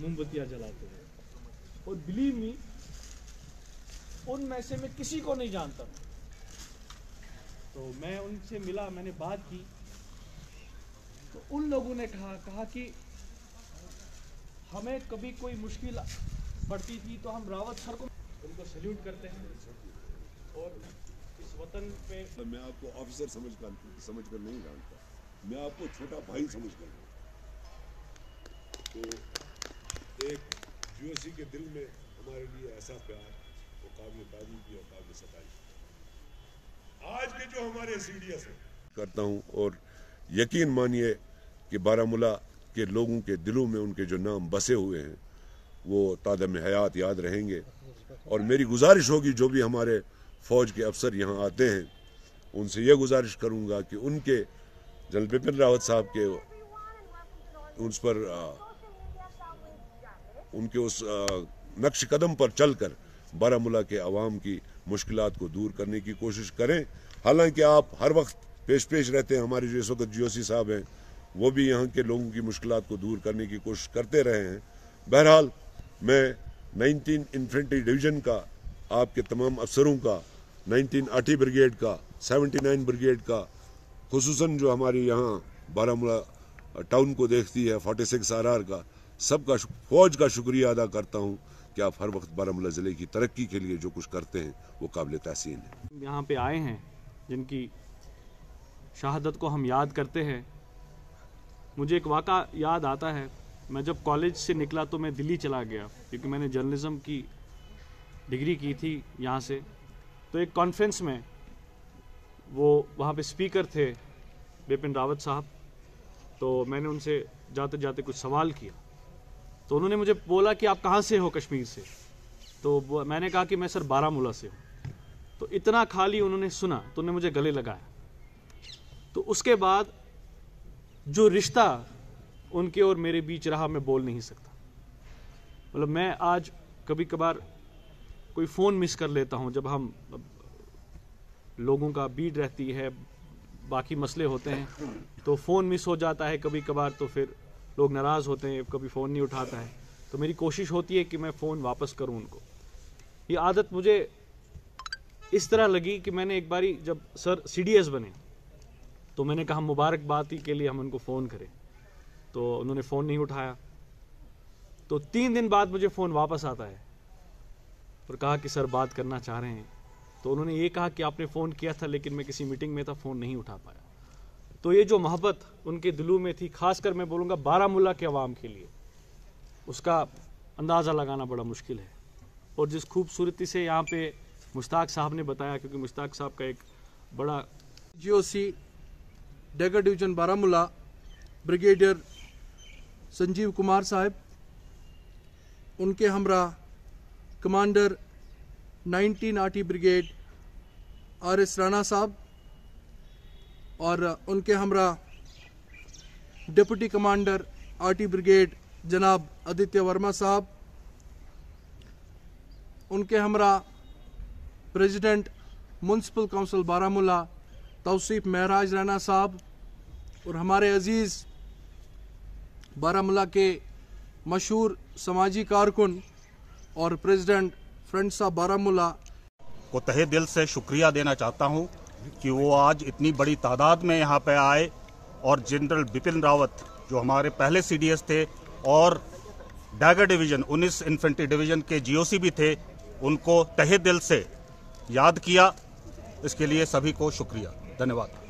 मोमबत्तियां जलाते हैं। और बिलीव मी, उनमें से मैं किसी को नहीं जानता। तो मैं उनसे मिला, मैंने बात की, तो उन लोगों ने कहा कि हमें कभी कोई मुश्किल पड़ती थी तो हम रावत सर को उनको सैल्यूट करते हैं। और इस वतन पे मैं आपको ऑफिसर समझकर नहीं जानता, मैं आपको छोटा भाई समझकर। तो एक जीओसी के दिल में हमारे लिए ऐसा प्यार, वो काबिल तारीफ भी और काबिल सताइश। आज के जो हमारे सीडीएस हैं करता हूँ, और यकीन मानिए कि बारामूला के लोगों के दिलों में उनके जो नाम बसे हुए हैं वो तादम हयात याद रहेंगे। और मेरी गुजारिश होगी, जो भी हमारे फौज के अफसर यहाँ आते हैं उनसे ये गुजारिश करूँगा कि उनके जनरल बिपिन रावत साहब के उस पर उनके उस नक्श कदम पर चलकर बारामूला के अवाम की मुश्किलात को दूर करने की कोशिश करें। हालांकि आप हर वक्त पेश रहते हैं, हमारे जो इस वक्त जीओसी साहब हैं वो भी यहाँ के लोगों की मुश्किलात को दूर करने की कोशिश करते रहे हैं। बहरहाल मैं 19 इन्फेंट्री डिवीज़न का, आपके तमाम अफसरों का, 19 आर्टी ब्रिगेड का, 79 ब्रिगेड का, खुसूसन जो हमारी यहाँ बारामूला टाउन को देखती है 46 RR का, सबका फौज का शुक्रिया अदा करता हूँ कि आप हर वक्त बारामूला ज़िले की तरक्की के लिए जो कुछ करते हैं वो काबिल तहसीन है। यहाँ पे आए हैं जिनकी शहादत को हम याद करते हैं। मुझे एक वाक़ा याद आता है, मैं जब कॉलेज से निकला तो मैं दिल्ली चला गया, क्योंकि मैंने जर्नलिज़्म की डिग्री की थी यहाँ से। तो एक कॉन्फ्रेंस में वो वहाँ पे स्पीकर थे बिपिन रावत साहब, तो मैंने उनसे जाते जाते कुछ सवाल किया। तो उन्होंने मुझे बोला कि आप कहाँ से हो कश्मीर से? तो मैंने कहा कि मैं सर बारामूला से हूँ। तो इतना खाली उन्होंने सुना तो उन्होंने मुझे गले लगाया। तो उसके बाद जो रिश्ता उनके और मेरे बीच रहा, मैं बोल नहीं सकता। मतलब मैं आज कभी कभार कोई फ़ोन मिस कर लेता हूँ, जब हम लोगों का बीट रहती है, बाकी मसले होते हैं, तो फ़ोन मिस हो जाता है कभी कभार, तो फिर लोग नाराज़ होते हैं, कभी फ़ोन नहीं उठाता है। तो मेरी कोशिश होती है कि मैं फ़ोन वापस करूं उनको। ये आदत मुझे इस तरह लगी कि मैंने एक बारी जब सर CDS बने तो मैंने कहा मुबारकबादी के लिए हम उनको फ़ोन करें, तो उन्होंने फ़ोन नहीं उठाया। तो 3 दिन बाद मुझे फ़ोन वापस आता है और कहा कि सर बात करना चाह रहे हैं। तो उन्होंने ये कहा कि आपने फ़ोन किया था लेकिन मैं किसी मीटिंग में था, फ़ोन नहीं उठा पाया। तो ये जो मोहब्बत उनके दिलों में थी, खासकर मैं बोलूँगा बारामूला के अवाम के लिए, उसका अंदाज़ा लगाना बड़ा मुश्किल है। और जिस खूबसूरती से यहाँ पे मुश्ताक साहब ने बताया, क्योंकि मुश्ताक साहब का एक बड़ा GOC dagger division Baramulla brigadier Sanjeev Kumar साहब, उनके हमरा commander 19 arty brigade RS Rana साहब, और उनके हमरा डिप्टी कमांडर आर्टी ब्रिगेड जनाब आदित्य वर्मा साहब, उनके हमरा president municipal council Baramulla Tauseef Mehraj Rana साहब, और हमारे अजीज़ बारामूला के मशहूर समाजी कारकुन और प्रेसिडेंट फ्रेंड्स ऑफ बारामूला को तहे दिल से शुक्रिया देना चाहता हूं कि वो आज इतनी बड़ी तादाद में यहाँ पे आए, और जनरल बिपिन रावत जो हमारे पहले CDS थे और डैगर डिवीज़न 19 इन्फेंट्री डिवीज़न के GOC भी थे, उनको तहे दिल से याद किया। इसके लिए सभी को शुक्रिया, धन्यवाद।